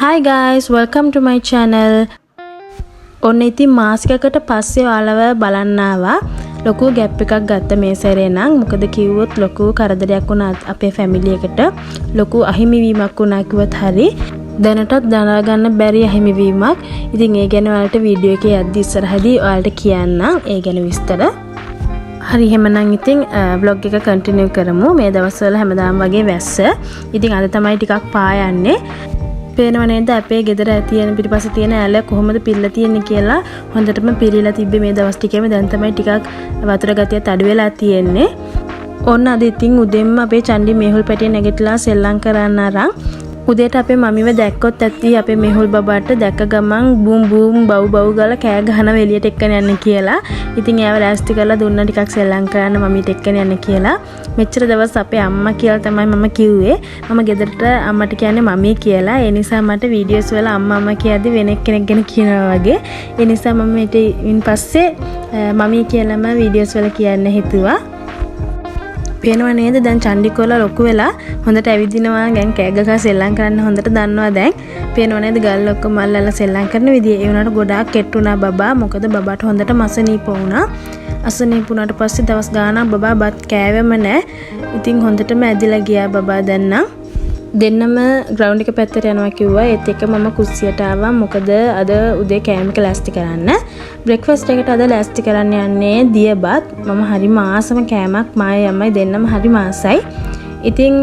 Hi guys, welcome to my channel. ඔන්න ඉතින් මාසිකකට පස්සේ ඔයාලව බලන්න ආවා. ලොකු ગેප් එකක් ගත්ත මේ සැරේ නම් මොකද කිව්වොත් ලොකු කරදරයක් වුණා අපේ ෆැමිලි එකට. ලොකු අහිමිවීමක් වුණා කිව්වත් හරි. දැනටත් දනා ගන්න බැරි අහිමිවීමක්. ඉතින් ඒ ගැන ඔයාලට වීඩියෝ එකේ යද්දි ඉස්සරහදී ඔයාලට කියන්නම් ඒ ගැන විස්තර. හරි එහෙමනම් ඉතින් vlog එක කන්ටිනියු කරමු. මේ දවස්වල හැමදාම වගේ වැස්ස. ඉතින් අද තමයි ටිකක් පායන්නේ. පේනව නේද අපේ ගෙදර තියෙන පිටිපස්සේ තියෙන ඇල කොහොමද පිරලා තියෙන්නේ කියලා හොඳටම පිරීලා තිබ්බේ මේ දවස් ටිකේම. දැන් තමයි ටිකක් වතුර ගතියත් අඩු වෙලා තියෙන්නේ. ඔන්න අද ඉතින් උදෙන්ම අපේ චණ්ඩි මේහුල් පැටිය නැගිටලා සෙල්ලම් කරන්න අරන් උදේට අපේ මම්මිව දැක්කොත් ඇත්ති අපේ මේහුල් බබාට දැක්ක ගමන් බූම් බූම් බව් බව් ගාලා කෑ ගහනවා එළියට එක්කන යන්න කියලා. ඉතින් ඒව ලෑස්ති කරලා දුන්නා ටිකක් සෙල්ලම් කරන්න මම්මිට එක්කන යන්න කියලා. මෙච්චර දවස් අපේ අම්මා කියලා තමයි මම කිව්වේ. මම ගෙදරට අම්මට කියන්නේ මම්මී කියලා. ඒ නිසා මට වීඩියෝස් වල අම්මා කියද්දි වෙන කෙනෙක් ගැන කියනවා වගේ. ඒ නිසා මම ඊට පස්සේ මම්මී කියලාම වීඩියෝස් වල කියන්න හිතුවා. පේනව නේද දැන් චණ්ඩිකෝලා ලොකු වෙලා හොඳට ඇවිදිනවා දැන් කෑ ගගා සෙල්ලම් කරන්න හොඳට දන්නවා දැන් පේනව නේද ගල් ඔක්කොම අල්ලලා සෙල්ලම් කරන විදිය ඒ වුණාට ගොඩාක් කෙට්ටුණා බබා මොකද බබාට හොඳට මසනීප වුණා අසනීප වුණාට පස්සේ දවස් ගාණක් බබා බත් කෑවෙම නැහැ ඉතින් හොඳටම ඇදිලා ගියා බබා දැන් නම් දෙන්නම ග්‍රවුන්ඩ් එක පැත්තට යනවා කිව්වා ඒත් එක මම කුස්සියට ආවා මොකද අද උදේ කෑම එක ලෑස්ති කරන්න බ්‍රෙක්ෆාස්ට් එකට අද ලෑස්ති කරන්න යන්නේ දියබත් මම හරිම ආසම කෑමක් මායි අම්මයි දෙන්නම හරිම ආසයි ඉතින්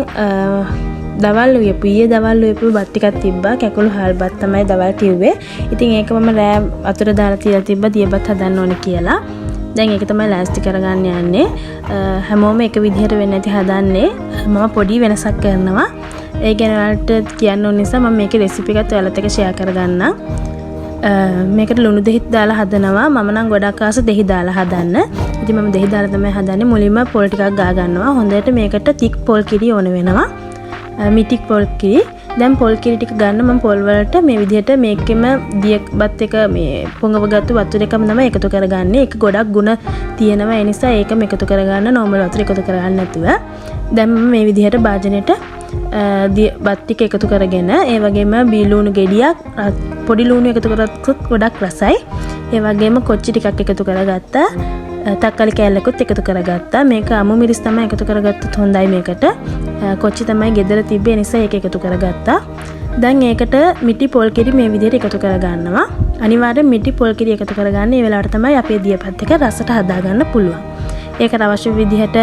දවල් ඊයේ දවල් උයපු බත් ටිකක් තිබ්බා කැකුළු හාල්බත් තමයි දවල් කිව්වේ ඉතින් ඒක මම රෑ වතුර දාලා තියලා තිබ්බා දියබත් හදන්න ඕනේ කියලා දැන් ඒක තමයි ලෑස්ති කරගන්න යන්නේ හැමෝම එක විදිහට වෙන්නේ නැති හදන්නේ මම පොඩි වෙනසක් කරනවා ඒ ගැන ඔයාලට කියන්න ඕන නිසා මම මේකේ රෙසිපි එකත් ඔයාලත් එක්ක ෂෙයා කරගන්නම්. මේකට ලුණු දෙහිත් දාලා හදනවා. මම නම් ගොඩක් ආස දෙහි දාලා හදන්න. ඉතින් මම දෙහි දාලා තමයි හදන්නේ. මුලින්ම පොල් ටිකක් ගා ගන්නවා. හොඳට මේකට තික් පොල් කිරි ඕන වෙනවා. මිටික් පොල් කිරි. දැන් පොල් කිරි ටික ගන්න මම පොල් වලට මේ විදිහට මේකෙම දියබත් එක මේ පොඟව ගත්ත වතුර එකම තමයි එකතු කරගන්නේ. ඒක ගොඩක් ಗುಣ තියෙනවා. ඒ නිසා ඒකම එකතු කරගන්න නෝමල් වතුර එකතු කරගන්න නැතුව. දැන් මම මේ විදිහට භාජනෙට බත් ටික එකතු කරගෙන ඒ වගේම බී ලුණු ගෙඩියක් පොඩි ලුණු එකතු කරගත්තොත් ගොඩක් රසයි. ඒ වගේම කොච්චි ටිකක් එකතු කරගත්තා. තක්කාලි කෑල්ලකුත් එකතු කරගත්තා. මේක අමු මිරිස් තමයි එකතු කරගත්තොත් හොඳයි මේකට. කොච්චි තමයි ගෙදර තිබ්බේ නිසා ඒක එකතු කරගත්තා. දැන් ඒකට මිටි පොල් කිරි මේ විදිහට එකතු කරගන්නවා. අනිවාර්යෙන් මිටි පොල් කිරි එකතු කරගන්න. ඒ වෙලාවට තමයි අපේ දියපත් එක රසට හදාගන්න පුළුවන්. ඒකට අවශ්‍ය විදිහට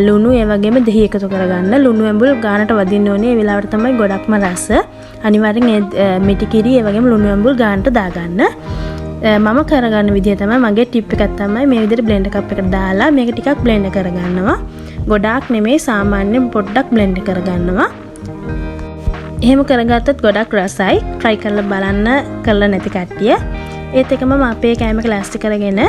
ලුණු ඒ වගේම දෙහි එකතු කරගන්න. ලුණු ඇඹුල් ගානට වදින්න ඕනේ. ඒ වෙලාවට තමයි ගොඩක්ම රස. අනිවාර්යෙන් මිටි කිරි ඒ වගේම ලුණු ඇඹුල් ගානට දාගන්න. මම කරගන්න විදිහ තමයි මගේ ටිප් එකක් තමයි මේ විදිහට බ්ලෙන්ඩර් කප් එකට දාලා මේක ටිකක් බ්ලෙන්ඩ් කරගන්නවා. ගොඩාක් නෙමෙයි සාමාන්‍යයෙන් පොඩ්ඩක් බ්ලෙන්ඩ් කරගන්නවා. එහෙම කරගත්තොත් ගොඩක් රසයි. try කරලා බලන්න කරලා නැති කට්ටිය. ඒත් එකම මම අපේ කෑම එක ලෑස්ති කරගෙන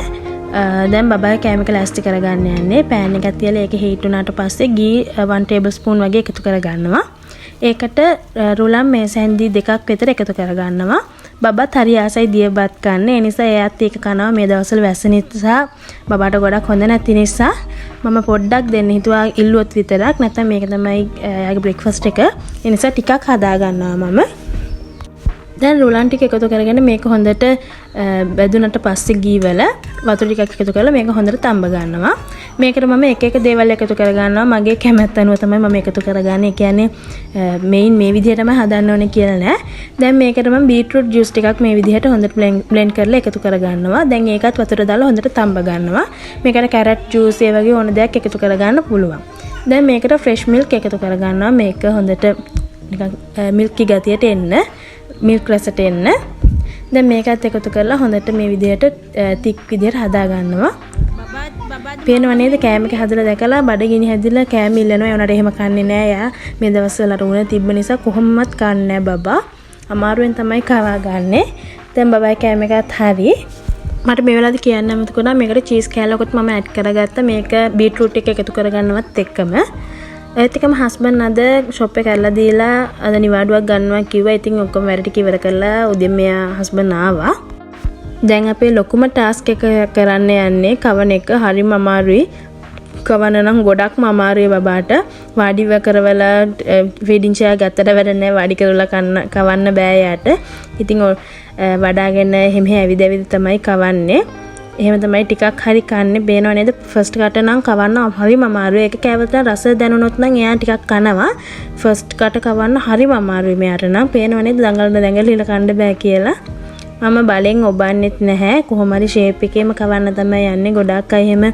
දැන් බබාගේ කෑම එක ලෑස්ති කරගන්න යන්නේ. පෑන් එකක් තියලා ඒක හීට් වුණාට පස්සේ ගී 1 tablespoon වගේ එකතු කරගන්නවා. ඒකට රුලම් මේස හැන්දි දෙකක් විතර එකතු කරගන්නවා. බබත් හරි ආසයි දියබත් කන්න. ඒ නිසා එයාත් ඒක කනවා මේ දවස්වල වැස්ස නිසා බබාට ගොඩක් හොඳ නැති නිසා මම පොඩ්ඩක් දෙන්න හිතුවා ඉල්ලුවොත් විතරක්. නැත්නම් මේක තමයි එයාගේ බ්‍රෙක්ෆාස්ට් එක. ඒ නිසා ටිකක් හදා ගන්නවා මම. දැන් රුලන් ටික එකතු කරගෙන මේක හොඳට බැදුනට පස්සේ ගීවල වතුර ටිකක් එකතු කරලා මේක හොඳට තඹ ගන්නවා. මේකට මම එක එක දේවල් එකතු කරගන්නවා. මගේ කැමැත්ත අනුව තමයි මම එකතු කරගන්නේ. ඒ කියන්නේ මේන් මේ විදිහටම හදන්න ඕනේ කියලා නෑ. දැන් මේකට මම බීට්‍රූට් ජූස් ටිකක් මේ විදිහට හොඳට බ්ලෙන්ඩ් කරලා එකතු කරගන්නවා. දැන් ඒකත් වතුර දාලා හොඳට තඹ ගන්නවා. මේකට කැරට් ජූස් ඒ වගේ ඕන දෙයක් එකතු කරගන්න පුළුවන්. දැන් මේකට ෆ්‍රෙෂ් මිල්ක් එකතු කරගන්නවා. මේක හොඳට නිකන් මිල්කි ගතියට එන්න මිල්ක් රසට එන්න. දැන් මේකත් එකතු කරලා හොඳට මේ විදිහට තික් විදිහට හදා ගන්නවා. පේනව නේද කෑම එක හදලා දැකලා බඩගිනි හැදිලා කෑම ඉල්ලනවා. ඒ උනාට එහෙම කන්නේ නෑ. යා මේ දවස්වල උණ තිබ්බ නිසා කොහොමවත් කන්නේ නෑ බබා. අමාරුවෙන් තමයි කවා ගන්නෙ. දැන් බබායි කෑම එකත් හරි. මට මේ වෙලාවේදී කියන්න අමතක වුණා මේකට චීස් කෑල්ලකුත් මම ඇඩ් කරගත්තා. මේක බීට්‍රූට් එක එකතු කරගන්නවත් එක්කම. ඒත් එකම හස්බන්ඩ් අද ෂොප් එක ඇල්ලලා දීලා අද නිවාඩුවක් ගන්නවා කිව්වා. ඉතින් ඔක්කොම වැඩ ටික ඉවර කරලා උදේ මෙයා හස්බන්ඩ් ආවා. දැන් අපේ ලොකුම ටාස්ක් එක කරන්න යන්නේ කවන එක හරිම අමාරුයි. කවන්න නම් ගොඩක්ම අමාරුයි බබාට. වාඩිව කරවලා ෆීඩින් චෙයා ගත්තට වැඩ නැහැ. වාඩි කරලා කවන්න බෑ යාට. ඉතින් වඩාගෙන එහෙම ඇවිද තමයි කවන්නේ. එහෙම තමයි ටිකක් හරි කන්නේ බේනව නේද? ෆස්ට් කට නම් කවන්න හරිම අමාරුයි. ඒක කෑවට රස දැනුනොත් නම් එයා ටිකක් කනවා. ෆස්ට් කට කවන්න හරිම අමාරුයි මෙයාට නම්. පේනව නේද? දඟල ඉල කන්න බෑ කියලා. මම බලෙන් ඔබන්නෙත් නැහැ. කොහොම හරි ෂේප් එකේම කවන්න තමයි යන්නේ. ගොඩක් අය එහෙම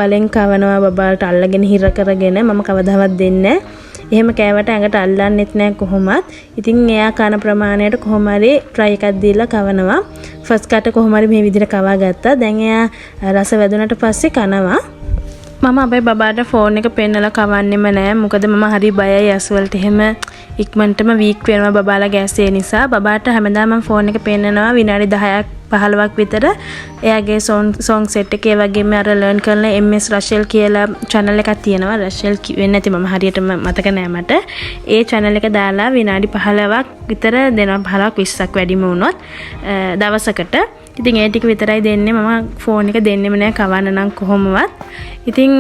බලෙන් කවනවා බබාට අල්ලගෙන හිර කරගෙන. මම කවදාවත් දෙන්නේ නැහැ. එහෙම කෑවට ඇඟට අල්ලන්නෙත් නැහැ කොහොමත්. ඉතින් එයා කන ප්‍රමාණයට කොහොම හරි try එකක් දීලා කවනවා. ෆස්ට් කට කොහොම හරි මේ විදිහට කවා ගත්තා. දැන් එයා රස වැදුනට පස්සේ කනවා. මම අපේ බබාට ෆෝන් එක පෙන්නලා කවන්නෙම නෑ. මොකද මම හරි බයයි ඇස් වලට එහෙම ඉක්මනටම වීක් වෙනවා බබාලා ගෑස්සේ නිසා. බබාට හැමදාම මම ෆෝන් එක පෙන්නනවා විනාඩි 10ක් 15ක් විතර. එයාගේ song set එකේ වගේම අර learn කරන MS රෂෙල් කියලා channel එකක් තියෙනවා. රෂෙල් වෙන්නේ නැති මම හරියටම මතක නෑ මට. ඒ channel එක දාලා විනාඩි 15ක් විතර දෙනවා. 15ක් 20ක් වැඩිම වුණොත් දවසකට. ඉතින් ඒ ටික විතරයි දෙන්නේ. මම ෆෝන් එක දෙන්නෙම නෑ කවන්න නම් කොහොමවත්. ඉතින්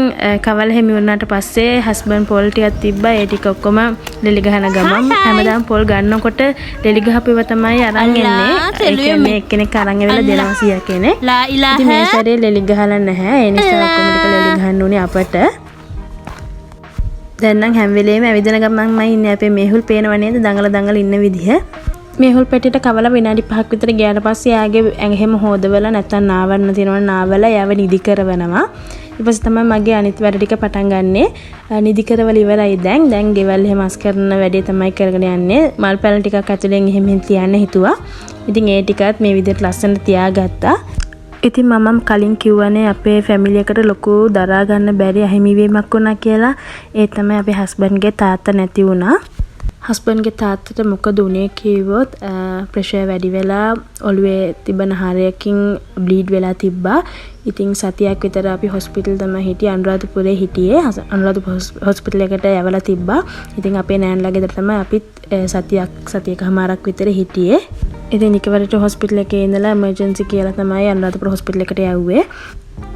කවල හැමි වුණාට පස්සේ හස්බන්ඩ් පොල් ටිකක් තිබ්බා. ඒ ටික ඔක්කොම ලෙලි ගහන ගමන් හැමදාම පොල් ගන්නකොට ලෙලි ගහපුව තමයි අරන් එන්නේ. ඒ කියන්නේ එක්කෙනෙක් අරන් එවලා දෙනවා 100 කෙනෙක්. ඉතින් මේ සැරේ ලෙලි ගහලා නැහැ. ඒ නිසා ඔක්කොම ටික ලෙලි ගහන්න උනේ අපට. දැන් නම් හැම වෙලේම ඇවිදින ගමන්ම ඉන්නේ අපේ මේහුල් පේනව නේද? දඟල ඉන්න විදිහ. මේහුල් පැටියට කවලා විනාඩි 5ක් විතර ගියාට පස්සේ යාගේ ඇඟෙම හොදවලා නැත්තම් නාවන්න තියෙනවා නාවලා යව නිදි කරවනවා. ඊට පස්සේ තමයි මගේ අනිත් වැඩ ටික පටන් ගන්නෙ. නිදි කරවල ඉවරයි දැන් ගෙවල් එහෙම අස් කරන වැඩේ තමයි කරගෙන යන්නේ. මල් පැල ටිකක් ඇතුලෙන් එහෙම තියන්න හිතුවා. ඉතින් ඒ ටිකත් මේ විදිහට ලස්සනට තියාගත්තා. ඉතින් මම කලින් කිව්වනේ අපේ ෆැමිලි එකට ලොකු දරා ගන්න බැරි අහිමිවීමක් වුණා කියලා. ඒ තමයි අපේ හස්බන්ඩ්ගේ තාත්තා නැති වුණා. හස්බන්ඩ්ගේ තාත්තට මොකද උනේ කිව්වොත් ප්‍රෙෂර් වැඩි වෙලා ඔළුවේ තිබෙන හරයකින් බ්ලීඩ් වෙලා තිබ්බා. ඉතින් සතියක් විතර අපි හොස්පිටල් තමයි හිටියේ. අනුරාධපුරේ හිටියේ. අනුරාධපුර හොස්පිටල් එකට යවලා තිබ්බා. ඉතින් අපේ නෑන්ලා ගෙදර තමයි අපිත් සතියකමාරක් විතර හිටියේ. ඉතින් එකවරට හොස්පිටල් එකේ ඉඳලා එමර්ජන්සි කියලා තමයි අනුරාධපුර හොස්පිටල් එකට යවුවේ.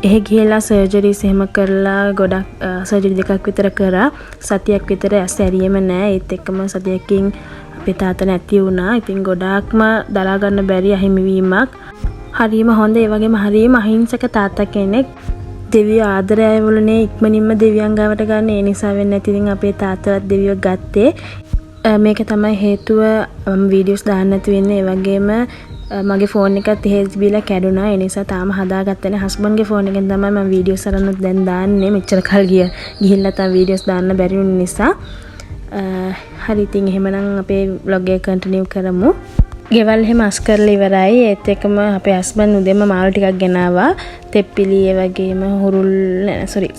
එහෙ ගිහලා සර්ජරිස් එහෙම කරලා ගොඩක් සර්ජරි දෙකක් විතර කරා. සතියක් විතර ඇස් ඇරියෙම නෑ. ඒත් එක්කම සතියකින් අපේ තාත්තා නැති වුණා. ඉතින් ගොඩාක්ම දරා ගන්න බැරි අහිමිවීමක්. හරිම හොඳ ඒ වගේම හරිම අහිංසක තාත්තා කෙනෙක්. දෙවියෝ ආදරය වලනේ ඉක්මනින්ම දෙවියන් ගාවට ගන්න. ඒ නිසා වෙන්නේ නැති ඉතින් අපේ තාත්තවත් දෙවියෝ ගත්තේ. මේක තමයි හේතුව වීඩියෝස් දාන්න නැති වෙන්නේ. ඒ වගේම මගේ ෆෝන් එකත් HBලා කැඩුනා. ඒ නිසා තාම හදාගත්තේ නැහැ. හස්බන්ඩ්ගේ ෆෝන් එකෙන් තමයි මම වීඩියෝස් අරන් දැන් දාන්නේ. මෙච්චර කල් ගිහිල්ලා තමයි වීඩියෝස් දාන්න බැරි වුන නිසා. හරි ඉතින් එහෙමනම් අපේ vlog එක කන්ටිනියු කරමු. ගෙවල් එහෙම අස් කරලා ඉවරයි. ඒත් එක්කම අපේ හස්බන්ඩ් උදේම මාළු ටිකක් ගෙනාවා. තෙප්පිලි ඒ වගේම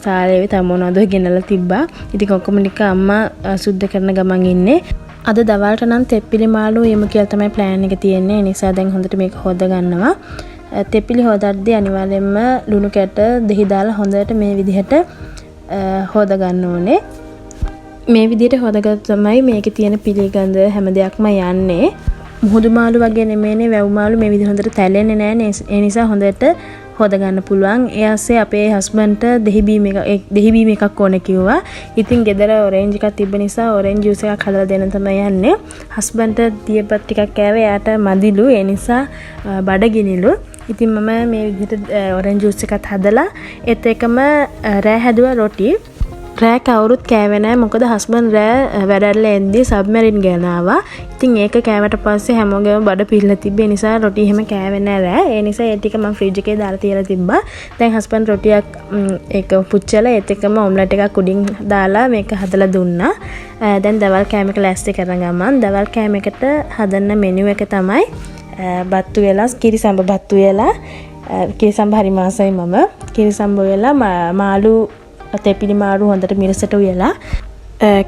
සාලේ තව මොනවද ගෙනලා තිබ්බා. ඉතින් ඔක්කොම ටික අම්මා සුද්ධ කරන ගමන් ඉන්නේ. අද දවල්ට නම් තෙප්පිලි මාළු යමු කියලා තමයි ප්ලෑන් එක තියෙන්නේ. ඒ නිසා දැන් හොඳට මේක හොද ගන්නවා. තෙප්පිලි හොදද්දී අනිවාර්යයෙන්ම ලුණු කැට දෙහි දාලා හොඳට මේ විදිහට හොද ගන්න ඕනේ. මේ විදිහට හොදගත්ත තමයි මේකේ තියෙන පිළිගඳ හැම දෙයක්ම යන්නේ. මුහුදු මාළු වගේ නෙමෙයිනේ වැව් මාළු මේ විදිහ හොඳට තැලෙන්නේ නැහැ. ඒ නිසා හොඳට හොද ගන්න පුළුවන්. ඒ ASCII අපේ හස්බන්ඩ්ට දෙහි බීම එකක් ඕන කිව්වා. ඉතින් ගෙදර ඔරෙන්ජ් එකක් තිබ්බ නිසා ඔරෙන්ජ් ජූස් එකක් හදලා දෙන්න තමයි යන්නේ. හස්බන්ඩ්ට දියපත් ටිකක් කෑවේ. එයාට මදිලු. ඒ නිසා බඩගිනිලු. ඉතින් මම මේ විදිහට ඔරෙන්ජ් ජූස් එකක් හදලා ඒත් එකම රෑ හැදුවා රොටි. රෑ කවුරුත් කෑවේ නැහැ. මොකද හස්බන්ඩ් රෑ වැඩරලා එද්දී සබ්මරින් ගෙනාවා. ඉතින් ඒක කෑවට පස්සේ හැමෝගෙම බඩ පිරලා තිබ්බේ නිසා රොටි එහෙම කෑවේ නැහැ රෑ. ඒ නිසා ඒ ටික මම ෆ්‍රිජ් එකේ දාලා තියලා තිබ්බා. දැන් හස්බන්ඩ් රොටියක් ඒක පුච්චලා ඒත් එකම ඔම්ලට් එකක් උඩින් දාලා මේක හදලා දුන්නා. දැන් දවල් කෑම එක ලෑස්ති කරන ගමන් දවල් කෑම එකට හදන්න මෙනු එක තමයි බත්තු වෙලා කිරිසම්බ බත්තු වෙලා කිරිසම්බ හරි මාසයි මම. කිරිසම්බ වෙලා මාළු තෙපිලි මාළු හොඳට මිරිසට උයලා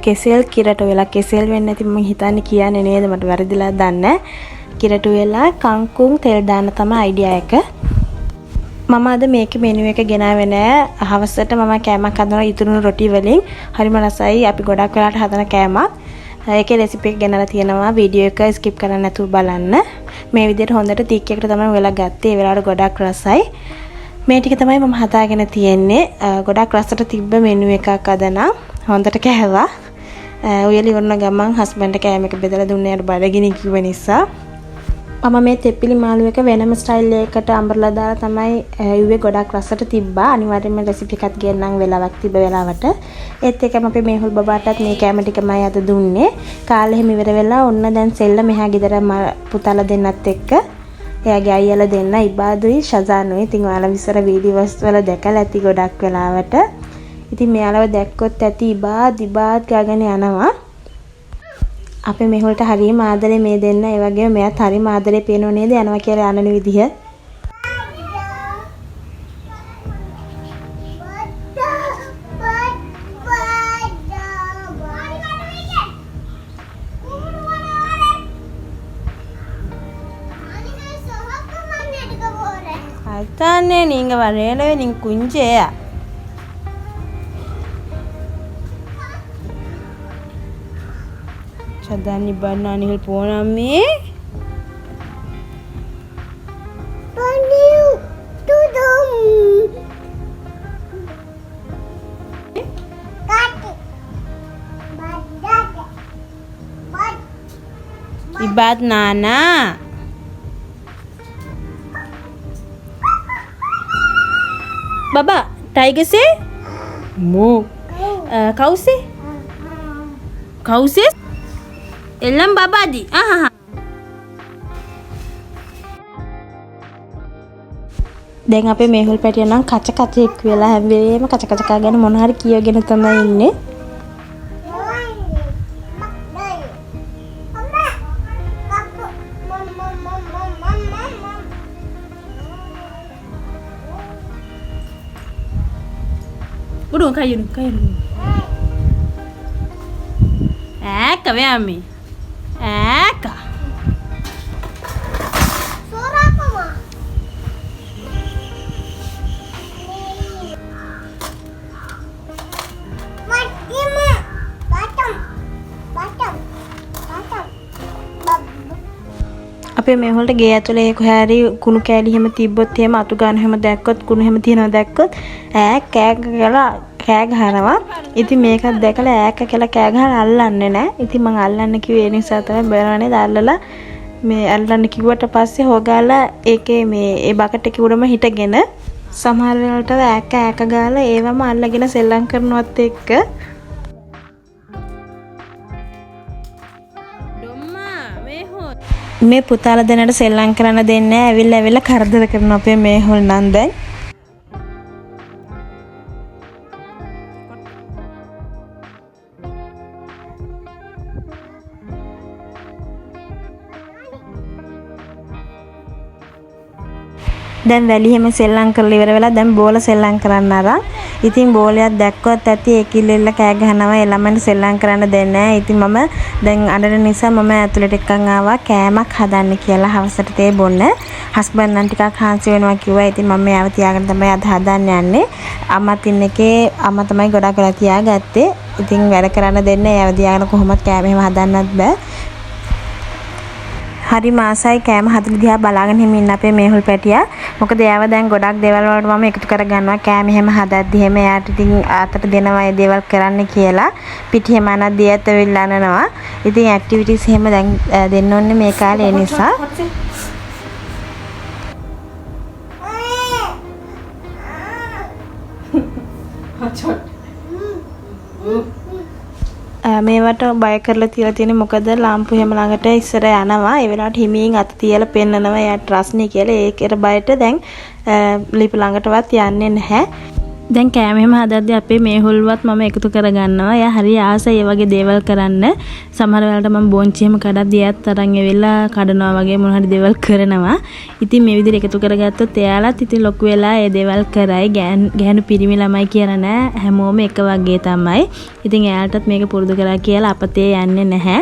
කෙසෙල් කිරට වෙලා කෙසෙල් වෙන්නේ නැති මම හිතන්නේ කියන්නේ නේද මට වැරදිලා දන්නේ. කිරට වෙලා කංකුම් තෙල් දාන්න තමයි අයිඩියා එක. මම අද මේකේ මෙනු එක ගෙනාවේ නෑ. හවසට මම කෑමක් හදනවා ඉතුරුණු රොටි වලින්. හරිම රසයි. අපි ගොඩක් වෙලාට හදන කෑමක්. ඒකේ රෙසිපි එක ගෙනලා තියෙනවා. වීඩියෝ එක ස්කිප් කරන්න නැතුව බලන්න. මේ විදිහට හොඳට තික් එකට තමයි වෙලා ගත්තේ. ඒ වෙලාවට ගොඩක් රසයි. මේ ටික තමයි මම හදාගෙන තියෙන්නේ. ගොඩක් රසට තිබ්බ මෙනු එකක් අද නම් හොඳට කෑවා. උයලි වුණ ගමන් හස්බන්ඩ් කෑම එක බෙදලා දුන්නේ යට බඩගිනි කිව්ව නිසා මම මේ තෙප්පිලි මාළු එක වෙනම ස්ටයිල් එකකට අඹරලා දාලා තමයි යුවේ. ගොඩක් රසට තිබ්බා. අනිවාර්යයෙන්ම රෙසිපි එකක් ගේන්නම් වෙලාවක් තිබ්බ වෙලාවට. ඒත් එකම අපේ මේහුල් බබාටත් මේ කෑම ටිකමයි අද දුන්නේ. කාලේ එහෙම ඉවර වෙලා ඔන්න දැන් සෙල්ල මෙහා ගෙදර පුතාලා දෙන්නත් එක්ක එයාගේ අයියලා දෙන්න ඉබාදුයි ෂසානුයි. ඉතින් ඔයාලා විතර වීඩියෝස් වල දැකලා ඇති ගොඩක් වෙලාවට. ඉතින් මෙයාලව දැක්කොත් ඇති ඉබාත් ගාගෙන යනවා. අපේ මෙහුල්ට හරියම ආදරේ මේ දෙන්න. ඒ වගේම මෙයාත් හරියම ආදරේ පේනව නේද යනවා කියලා යන විදිහ. அதானே நீங்க வரையவே நீங்க குஞ்சேயா சதானி பனானிகள் போனாமே பனியூ துதும் காட்டி இபாத் நானா बाबा टाइगर से मो काऊ से එල්ලම් බබාදි දැන් අපේ මේහුල් පැටිය නම් කච වෙලා හැම වෙලේම කච ගැන මොන හරි කියගෙන තමයි ඉන්නේ. Udah kayu. Eka Ami. Eka. Suara apa, Ma? Fathima. Batam. අපේ මේහොල්ට ගේ ඇතුලේ කොහේ හරි කුණු කෑලි හැම තිබ්බොත් එහෙම අතු ගන්න හැම දැක්කොත් කුණු හැම තියනවා දැක්කොත් කෑ කියලා කෑ ගහනවා. ඉතින් මේකත් දැකලා ඈක කියලා කෑ ගහලා අල්ලන්නේ නැහැ. ඉතින් මං අල්ලන්න කිව්වේ ඒ නිසා තමයි බලන්නේ දාල්ලලා මේ අල්ලන්න කිව්වට පස්සේ හොගාලා ඒකේ මේ ඒ බකට් එකේ උඩම හිටගෙන සමහර වෙලාවට ඈක ගාලා ඒවම අල්ලගෙන සෙල්ලම් කරනවත් එක්ක මේ පුතාලා දෙන්නට සෙල්ලම් කරන්න දෙන්නේ නැහැ. ඇවිල්ලා කරදර කරන අපේ මේහොල් නම් දැන් දැන් වැලියෙම සෙල්ලම් කරලා ඉවර වෙලා දැන් බෝල සෙල්ලම් කරන්න අරන්. ඉතින් බෝලයක් දැක්කොත් ඇති ඒ කිල්ලෙල්ල කෑ ගහනවා. ඒ ළමයින්ට සෙල්ලම් කරන්න දෙන්නේ නැහැ. ඉතින් මම දැන් අඬන නිසා මම ඇතුළට එක්කන් ආවා කෑමක් හදන්න කියලා හවසට තේ බොන්න. හස්බන්ඩ් නම් ටිකක් හාන්සි වෙනවා කිව්වා. ඉතින් මම එයාව තියාගෙන තමයි අද හදන්න යන්නේ. අම්මත් ඉන්න එකේ අම්මා තමයි ගොඩක් වෙලා තියාගත්තේ. ඉතින් වැඩ කරන්න දෙන්නේ එයාව තියාගෙන කොහොමද කෑම එහෙම හදන්නත් බෑ. හරි මාසයි කෑම හදලා දිහා බලාගෙන හිමින් ඉන්න අපේ මේහුල් පැටියා. මොකද එයාව දැන් ගොඩක් දේවල් වලට මම එකතු කර ගන්නවා. කෑම එහෙම හදද්දි එහෙම එයාට ඉතින් අතට දෙනවා ඒ දේවල් කරන්න කියලා. පිටි එහෙම අනද්දි එයාත් වෙලා අනනවා. ඉතින් ඇක්ටිවිටිස් එහෙම දැන් දෙන්න ඕනේ මේ කාලේ ඒ නිසා. මේවට බය කරලා තියලා තියෙන්නේ මොකද ලාම්පු හැම ළඟට ඉස්සර යනවා. ඒ වෙලාවට හිමින් අත තියලා පෙන්නනවා එයාට රස්නේ කියලා. ඒකේර බයට දැන් ලිප ළඟටවත් යන්නේ නැහැ. දැන් කෑම එහෙම හදද්දී අපේ මේහුල්වත් මම එකතු කරගන්නවා. එයා හරි ආසයි ඒ වගේ දේවල් කරන්න. සමහර වෙලාවට මම බොන්චි එහෙම කඩද්දී එයාත් තරන් ඇවිල්ලා කඩනවා වගේ මොන හරි දේවල් කරනවා. ඉතින් මේ විදිහට එකතු කරගත්තොත් එයාලත් ඉතින් ලොකු වෙලා ඒ දේවල් කරයි. ගැහණු පිරිමි ළමයි කියලා නෑ. හැමෝම එක වගේ තමයි. ඉතින් එයාටත් මේක පුරුදු කරා කියලා අපතේ යන්නේ නැහැ.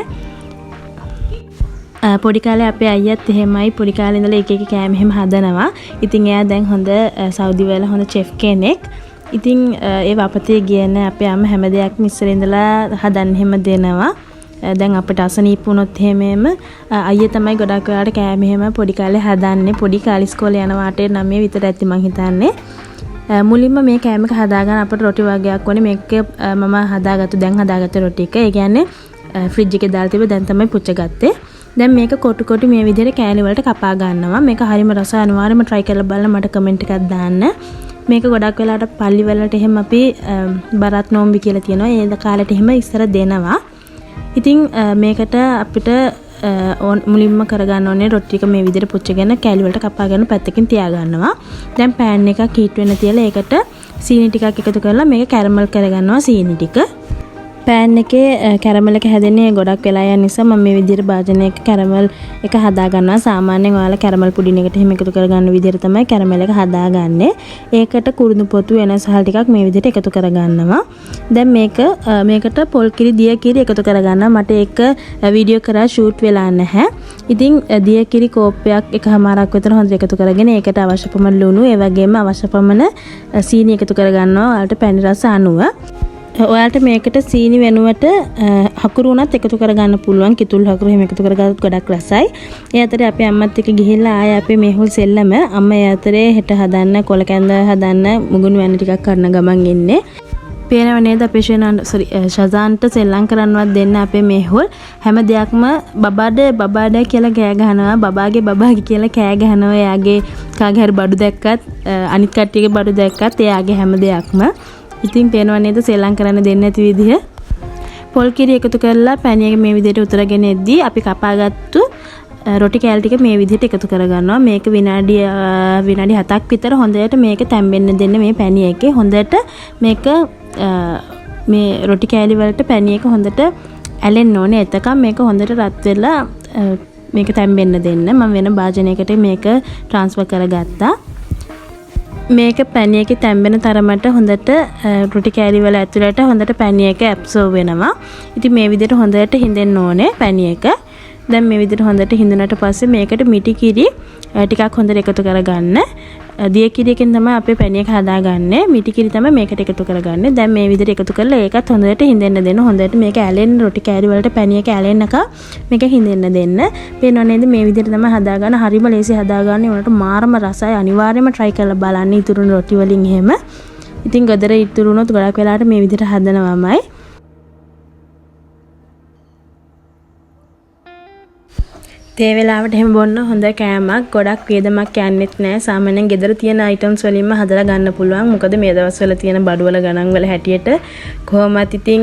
පොඩි කාලේ අපේ අයියත් එහෙමයි පොඩි කාලේ ඉඳලා එක එක කෑම එහෙම හදනවා. ඉතින් එයා දැන් හොඳ සෞදි වල හොඳ චෙෆ් කෙනෙක්. ඉතින් ඒ වපතේ ගියන අපේ අම්ම හැම දෙයක්ම ඉස්සර ඉඳලා හදන්න හැම දෙනවා. දැන් අපිට අසනීප වුණොත් එහෙමම අයියා තමයි ගොඩක් වෙලාවට කෑම එහෙම පොඩි කාලේ හදන්නේ. පොඩි කාලේ ඉස්කෝලේ යන වාටේ 9 විතර ඇති මං හිතන්නේ. මුලින්ම මේ කෑම එක හදාගන්න අපිට රොටි වර්ගයක් ඕනේ. මේක මම දැන් හදාගත්ත රොටි එක. ඒ කියන්නේ ෆ්‍රිජ් එකේ දාලා තිබ්බ දැන් තමයි පුච්චගත්තේ. දැන් මේක කොටු කොටු මේ විදිහට කෑලි වලට කපා ගන්නවා. මේක හරිම රස අනිවාර්යයෙන්ම try කරලා බලන්න මට කමෙන්ට් එකක් දාන්න. මේක ගොඩක් වෙලාවට පල්ලි වලට එහෙම අපි බරත් නෝම්බි කියලා තියෙනවා. ඒ කාලේට එහෙම ඉස්සර දෙනවා. ඉතින් මේකට අපිට මුලින්ම කරගන්න ඕනේ රොටි ටික මේ විදිහට පුච්චගෙන කෑලි වලට කපා ගන්න පැත්තකින් තියා ගන්නවා. දැන් පෑන් එකක් හීට් වෙන්න තියලා ඒකට සීනි ටිකක් එකතු කරලා මේක කැරමල් කරගන්නවා සීනි ටික. පෑන් එකේ කැරමල් එක හැදෙන්නේ ගොඩක් වෙලා යන නිසා මම මේ විදිහට භාජනයක කැරමල් එක හදා ගන්නවා. සාමාන්‍යයෙන් ඔයාලා කැරමල් පුඩින් එකට එහෙම එකතු කරගන්න විදිහට තමයි කැරමල් එක හදාගන්නේ. ඒකට කුරුඳු පොතු වෙන සහල් ටිකක් මේ විදිහට එකතු කරගන්නවා. දැන් මේකට පොල් කිරි දිය කිරි එකතු කරගන්නවා. මට ඒක වීඩියෝ කරලා ෂූට් වෙලා නැහැ. ඉතින් දිය කිරි කෝප්පයක් එකමාරක් විතර හොඳට එකතු කරගෙන ඒකට අවශ්‍ය පමණ ලුණු ඒ වගේම අවශ්‍ය පමණ සීනි එකතු කරගන්නවා. ඔයාලට පැණි රස අනුව ඔයාලට මේකට සීනි වෙනුවට හකුරු උනත් එකතු කරගන්න පුළුවන්. කිතුල් හකුරු එහෙම එකතු කරගත්තොත් ගොඩක් රසයි. ඒ අතරේ අපේ අම්මත් එක්ක ගිහිල්ලා ආයේ අපේ මේහුල් සෙල්ලම අම්මා ඒ අතරේ හෙට හදන්න කොල කැඳ හදන්න මුගුණු වැන්න ටිකක් කරන ගමන් ඉන්නේ. පේනව නේද අපේ ෂසාන්ට සෙල්ලම් කරන්නවත් දෙන්න අපේ මේහුල් හැම දෙයක්ම බබාඩ කියලා කෑ ගහනවා. බබාගේ කියලා කෑ ගහනවා. එයාගේ කාගේ හරි බඩු දැක්කත් අනිත් කට්ටියගේ බඩු දැක්කත් එයාගේ හැම දෙයක්ම. ඉතින් පේනව නේද සෙල්ලම් කරන්න දෙන්නේ නැති විදිහ. පොල් කිරි එකතු කරලා පැණි එක මේ විදිහට උතරගෙන එද්දී අපි කපාගත්තු රොටි කෑලි ටික මේ විදිහට එකතු කරගන්නවා. මේක විනාඩි 7ක් විතර හොඳට මේක තැම්බෙන්න දෙන්න මේ පැණි එකේ. හොඳට මේක මේ රොටි කෑලි වලට පැණි එක හොඳට ඇලෙන්න ඕනේ. එතකම් මේක හොඳට රත් වෙලා මේක තැම්බෙන්න දෙන්න. මම වෙන භාජනයකට මේක ට්‍රාන්ස්ෆර් කරගත්තා. මේක පැණි එකේ තැම්බෙන තරමට හොඳට රොටි කෑලි වල ඇතුළට හොඳට පැණි එක ඇබ්සෝබ් වෙනවා. ඉතින් මේ විදිහට හොඳට හිඳෙන්න ඕනේ පැණි එක. දැන් මේ විදිහට හොඳට හිඳුනට පස්සේ මේකට මිටි කිරි ටිකක් හොඳට එකතු කරගන්න. දිය කිරියකින් තමයි අපේ පැණි එක හදාගන්නේ. මිටි කිරි තමයි මේකට එකතු කරගන්නේ. දැන් මේ විදිහට එකතු කරලා ඒකත් හොඳට හිඳෙන්න දෙන්න. හොඳට මේක ඇලෙන්න රොටි කෑලි වලට පැණි එක ඇලෙන්නක මේක හිඳෙන්න දෙන්න. පේනව නේද මේ විදිහට තමයි හදාගන්න. හරිම ලේසි හදාගන්න. උනට මාරම රසයි. අනිවාර්යයෙන්ම try කරලා බලන්න ඉතුරු රොටි වලින් එහෙම. ඉතින් ගෙදර ඉතුරු වුණොත් ගොඩක් වෙලාවට මේ විදිහට හදනවාමයි. තේ වෙලාවට එහෙම බොන්න හොඳ කෑමක්. ගොඩක් වියදමක් යන්නෙත් නෑ. සාමාන්‍යයෙන් ගෙදර තියෙන අයිටම්ස් වලින්ම හදලා ගන්න පුළුවන්. මොකද මේ දවස්වල තියෙන බඩුවල ගණන් වල හැටියට කොහොමත් ඉතින්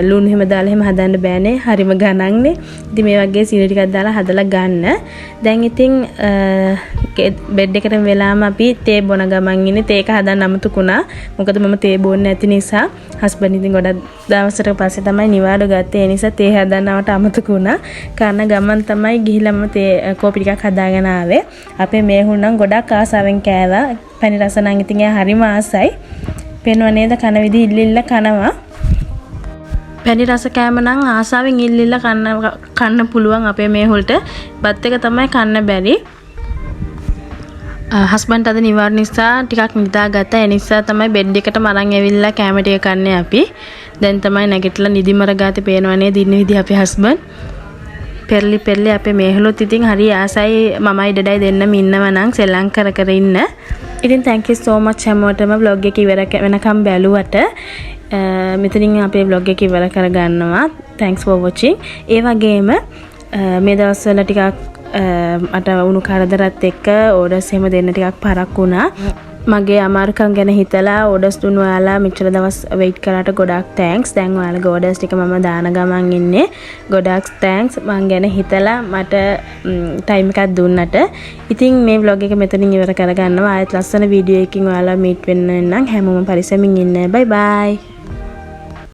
ලුණු හැම දාලා එහෙම හදන්න බෑනේ. හරිම ගණන්නේ. ඉතින් මේ වගේ සීනි ටිකක් දාලා හදලා ගන්න. දැන් ඉතින් බෙඩ් එකටම වෙලාම අපි තේ බොන ගමන් ඉන්නේ. තේක හදන්න අමතකුණා. මොකද මම තේ බොන්නේ නැති නිසා හස්බන්ඩ් ඉතින් ගොඩක් දවසකට පස්සේ තමයි නිවාඩු ගත්තේ. ඒ නිසා තේ හදන්නවට අමතකුණා. කරන ගමන් තමයි ගිහිල්ලා මම තේ කෝපි ටිකක් හදාගෙන ආවේ. අපේ මේහුල් නම් ගොඩක් ආසාවෙන් කෑවා. පැණි රස නම් ඉතින් එයා හරිම ආසයි. පේනව නේද කන විදි ඉල්ලිල්ල කනවා. පැණි රස කෑම නම් ආසාවෙන් ඉල්ලිල්ල කන්න පුළුවන් අපේ මේහුල්ට. බත් එක තමයි කන්න බැරි. හස්බන්ඩ් අද නිවාඩු නිසා ටිකක් නිදාගත්තා. ඒ නිසා තමයි බෙඩ් එකටම අරන් ඇවිල්ලා කැම ටික කන්නේ අපි. දැන් තමයි නැගිටලා නිදිමර ගාතේ පේනව නේද ඉන්න විදිහ අපේ හස්බන්ඩ්. පෙරලි අපේ මේහලොත් ඉතින් හරි ආසයි මමයි ඩඩයි දෙන්නම ඉන්නව නම් සෙල්ලම් කර ඉන්න. ඉතින් thank you so much හැමෝටම vlog එක ඉවර වෙනකම් බැලුවට. මෙතනින් අපේ vlog එක ඉවර කරගන්නවා. thanks for watching. ඒ වගේම මේ දවස්වල ටිකක් මට වුණු කරදරත් එක්ක ඕඩර්ස් එහෙම දෙන්න ටිකක් පරක් වුණා. මගේ අමාරුකම් ගැන හිතලා ඕඩර්ස් දුන්න ඔයාලා මෙච්චර දවස් වෙයිට් කරාට ගොඩාක් තෑන්ක්ස්. දැන් ඔයාලගේ ඕඩර්ස් ටික මම දාන ගමන් ඉන්නේ. ගොඩාක් තෑන්ක්ස් මං ගැන හිතලා මට ටයිම් එකක් දුන්නට. ඉතින් මේ vlog එක මෙතනින් ඉවර කරගන්නවා. ආයෙත් ලස්සන වීඩියෝ එකකින් ඔයාලා මීට් වෙන්න නම් හැමෝම පරිස්සමින් ඉන්න. bye bye.